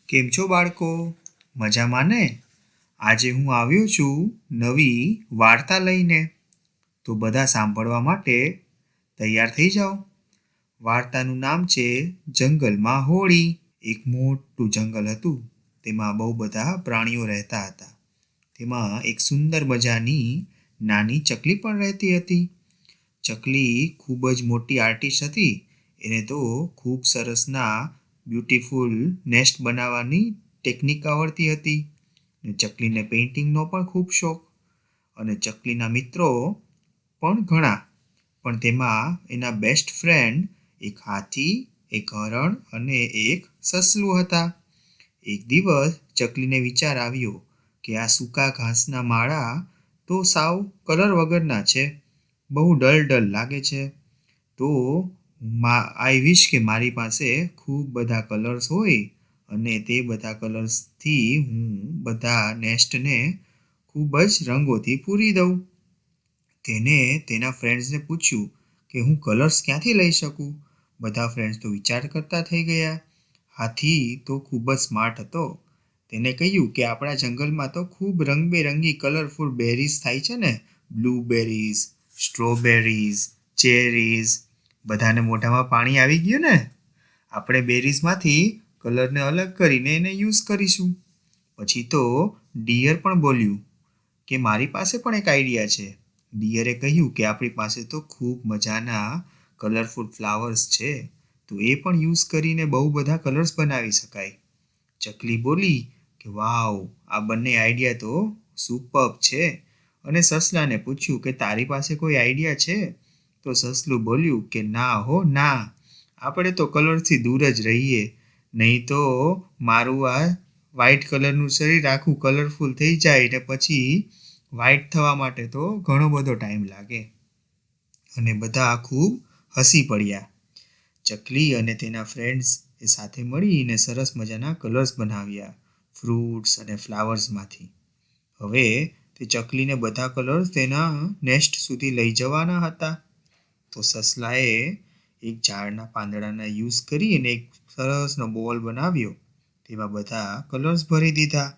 કેમ છો બાળકો? મજામાં ને? આજે હું આવ્યો છું નવી વાર્તા લઈને. તો બધા સાંભળવા માટે તૈયાર થઈ જાઓ. વાર્તાનું નામ છે જંગલમાં હોળી. એક મોટું જંગલ હતું. તેમાં બહુ બધા પ્રાણીઓ રહેતા હતા. તેમાં એક સુંદર મજાની નાની ચકલી પણ રહેતી હતી. ચકલી ખૂબ જ મોટી આર્ટિસ્ટ હતી. એને તો ખૂબ સરસના બ્યુટીફુલ નેસ્ટ બનાવવાની ટેકનિક આવડતી હતી. ચકલીને પેઇન્ટિંગનો પણ ખૂબ શોખ. અને ચકલીના મિત્રો પણ ઘણા. પણ તેમાં એના બેસ્ટ ફ્રેન્ડ એક હાથી, એક હરણ અને એક સસલું હતા. એક દિવસ ચકલીને વિચાર આવ્યો કે આ સૂકા ઘાસના માળા તો સાવ કલર વગરના છે. બહુ ડલ લાગે છે. તો આઈ વિશ કે મારી પાસે ખૂબ બધા કલર્સ હોય અને તે બધા કલર્સથી હું બધા નેસ્ટને ખૂબ જ રંગોથી પૂરી દઉં. તેને તેના ફ્રેન્ડ્સને પૂછ્યું કે હું કલર્સ ક્યાંથી લઈ શકું? બધા ફ્રેન્ડ્સ તો વિચાર કરતા થઈ ગયા. હાથી તો ખૂબ જ સ્માર્ટ હતો. તેને કહ્યું કે આપણા જંગલમાં તો ખૂબ રંગબેરંગી કલરફુલ બેરીઝ થાય છે ને, બ્લૂબેરીઝ, સ્ટ્રોબેરીઝ, ચેરીઝ. બધાને મોઢામાં પાણી આવી ગયું ને? આપણે બેરીઝમાંથી કલરને અલગ કરીને એને યુઝ કરીશું. પછી તો ડિયર પણ બોલ્યું કે મારી પાસે પણ એક આઈડિયા છે. ડિયરે કહ્યું કે આપણી પાસે તો ખૂબ મજાના કલરફુલ ફ્લાવર્સ છે, તો એ પણ યુઝ કરીને બહુ બધા કલર્સ બનાવી શકાય. ચકલી બોલી કે વાવ, આ બંને આઈડિયા તો સુપર્બ છે. અને સસલાને પૂછ્યું કે તારી પાસે કોઈ આઈડિયા છે? તો સસલું બોલ્યું કે ના હો ના, આપણે તો કલરથી દૂર જ રહીએ. નહીં તો મારું આ વ્હાઇટ કલરનું શરીર આખું કલરફુલ થઈ જાય ને પછી વ્હાઇટ થવા માટે તો ઘણો બધો ટાઈમ લાગે. અને બધા ખૂબ હસી પડ્યા. ચકલી અને તેના ફ્રેન્ડ્સ એ સાથે મળીને સરસ મજાના કલર્સ બનાવ્યા ફ્રૂટ્સ અને ફ્લાવર્સમાંથી. હવે તે ચકલીને બધા કલર્સ તેના નેસ્ટ સુધી લઈ જવાના હતા. તો સસલાએ એક ઝાડના પાંદડાને યુઝ કરીને એક સરસનો બોલ બનાવ્યો. તેમાં બધા કલર્સ ભરી દીધા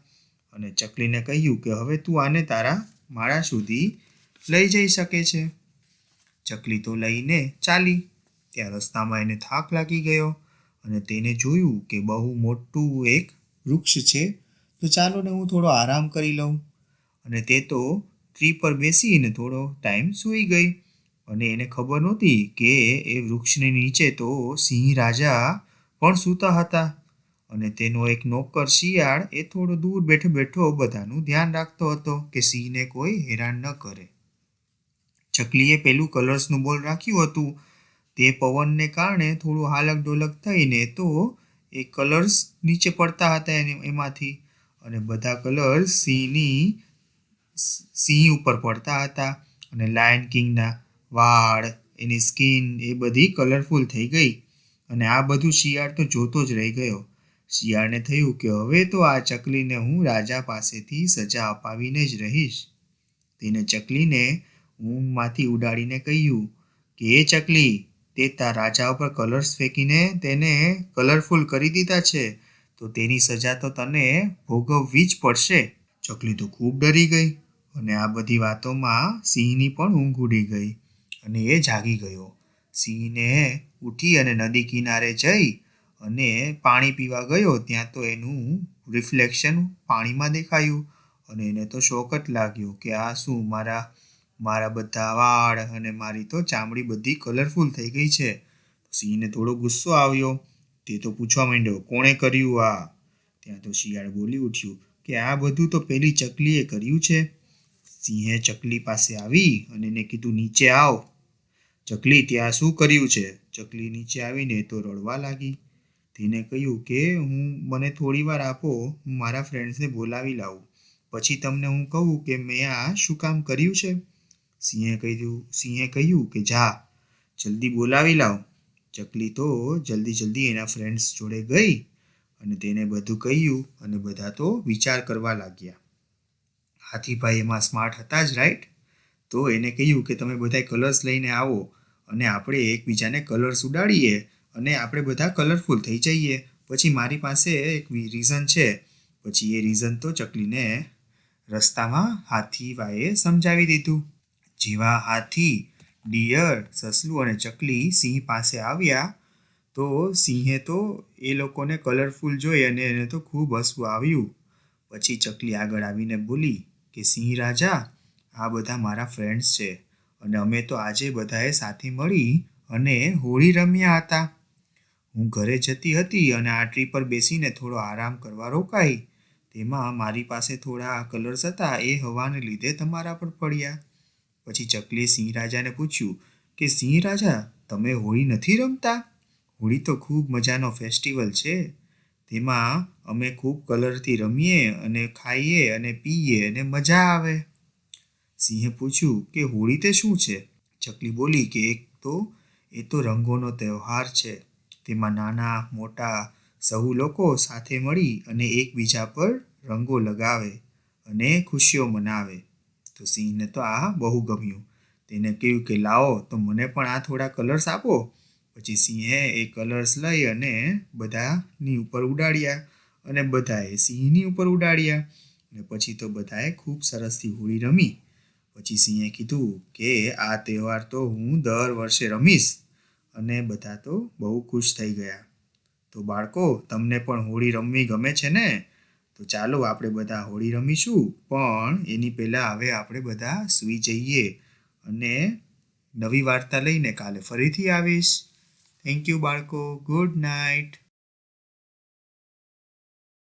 અને ચકલીને કહ્યું કે હવે તું આને તારા માળા સુધી લઈ જઈ શકે છે. ચકલી તો લઈને ચાલી. ત્યાં રસ્તામાં એને થાક લાગી ગયો અને તેને જોયું કે બહુ મોટું એક વૃક્ષ છે. તો ચાલો ને હું થોડો આરામ કરી લઉં. અને તે તો ટ્રી પર બેસીને થોડો ટાઈમ સૂઈ ગઈ. અને એને ખબર નહોતી કે એ વૃક્ષની નીચે તો સિંહ રાજા પણ સૂતા હતા. અને તેનો એક નોકર શિયાળ એ થોડો દૂર બેઠો બધાનું ધ્યાન રાખતો હતો કે સિંહને કોઈ હેરાન ન કરે. ચકલીએ પેલું કલર્સનું બોલ રાખ્યું હતું. તે પવનને કારણે થોડું હાલક ડોલક થઈને તો એ કલર્સ નીચે પડતા હતા એમાંથી. અને બધા કલર્સ સિંહ ઉપર પડતા હતા. અને લાયન કિંગના વાળ, એની સ્કિન એ બધી કલરફુલ થઈ ગઈ. અને આ બધું શિયાળ તો જોતો જ રહી ગયો. શિયાળને થયું કે હવે તો આ ચકલીને હું રાજા પાસેથી સજા અપાવીને જ રહીશ. તેને ચકલીને ઊંઘમાંથી ઉડાડીને કહ્યું કે એ ચકલી, તે તારા રાજા ઉપર કલર્સ ફેંકીને તેને કલરફુલ કરી દીધા છે, તો તેની સજા તો તને ભોગવવી જ પડશે. ચકલી તો ખૂબ ડરી ગઈ અને આ બધી વાતોમાં સિંહની પણ ઊંઘ ઉડી ગઈ અને એ જાગી ગયો. સિંહને ઉઠી અને નદી કિનારે જઈ અને પાણી પીવા ગયો. ત્યાં તો એનું રિફ્લેક્શન પાણીમાં દેખાયું અને એને તો શોક જ લાગ્યો કે આ શું, મારા બધા વાળ અને મારી તો ચામડી બધી કલરફુલ થઈ ગઈ છે. સિંહને થોડો ગુસ્સો આવ્યો. તે તો પૂછવા માંડ્યો કોણે કર્યું આ? ત્યાં તો શિયાળ બોલી ઉઠ્યું કે આ બધું તો પેલી ચકલીએ કર્યું છે. સિંહે ચકલી પાસે આવી અને એને કીધું નીચે આવ. ચકલી, ત્યાં શું કર્યું છે? ચકલી નીચે આવીને તો રડવા લાગી. તેને કહ્યું કે મને થોડી વાર આપો, હું મારા ફ્રેન્ડ્સને બોલાવી લાવું, પછી તમને હું કહું કે મેં આ શું કામ કર્યું છે. સિંહે કહ્યું કે જા, જલ્દી બોલાવી લાવ. ચકલી તો જલ્દી એના ફ્રેન્ડ્સ જોડે ગઈ અને તેને બધું કહ્યું અને બધા તો વિચાર કરવા લાગ્યા. હાથીભાઈ એમાં સ્માર્ટ હતા જ, રાઈટ? તો એને કહ્યું કે તમે બધા કલર્સ લઈને આવો અને આપણે એકબીજાને કલર્સ ઉડાડીએ અને આપણે બધા કલરફુલ થઈ જઈએ. પછી મારી પાસે એક રીઝન છે. પછી એ રીઝન તો ચકલીને રસ્તામાં હાથીભાઈએ સમજાવી દીધું. જેવા હાથી, ડિયર, સસલું અને ચકલી સિંહ પાસે આવ્યા તો સિંહે તો એ લોકોને કલરફુલ જોઈ અને એને તો ખૂબ હસવું આવ્યું. પછી ચકલી આગળ આવીને બોલી કે સિંહ રાજા, આ બધા મારા ફ્રેન્ડ્સ છે અને અમે તો આજે બધાએ સાથે મળી અને હોળી રમ્યા હતા. હું ઘરે જતી હતી અને આ ટ્રી પર બેસીને થોડો આરામ કરવા રોકાઈ. તેમાં મારી પાસે થોડા કલર્સ હતા, એ હવાને લીધે તમારા પર પડ્યા. પછી ચકલીએ સિંહ રાજાને પૂછ્યું કે સિંહ રાજા, તમે હોળી નથી રમતા? હોળી તો ખૂબ મજાનો ફેસ્ટિવલ છે. તેમાં અમે ખૂબ કલરથી રમીએ અને ખાઈએ અને પીએ અને મજા આવે. સિંહે પૂછ્યું કે હોળી તે શું છે? ચકલી બોલી કે એ તો રંગોનો તહેવાર છે. તેમાં નાના મોટા સહુ લોકો સાથે મળી અને એકબીજા પર રંગો લગાવે અને ખુશીઓ મનાવે. તો સિંહને તો આ બહુ ગમ્યું. તેને કહ્યું કે લાવો તો મને પણ આ થોડા કલર્સ આપો. પછી સિંહે એ કલર્સ લઈ અને બધાની ઉપર ઉડાડ્યા અને બધાએ સિંહની ઉપર ઉડાડ્યા. અને પછી તો બધાએ ખૂબ સરસથી હોળી રમી. પછી સિંહે કીધું કે આ તહેવાર તો હું દર વર્ષે રમીશ. અને બધા તો બહુ ખુશ થઈ ગયા. તો બાળકો, તમને પણ હોળી રમવી ગમે છે ને? તો ચાલો આપણે બધા હોળી રમીશું, પણ એની પહેલાં હવે આપણે બધા સૂઈ જઈએ અને નવી વાર્તા લઈને કાલે ફરીથી આવીશ. થેન્ક યુ બાળકો. Good night.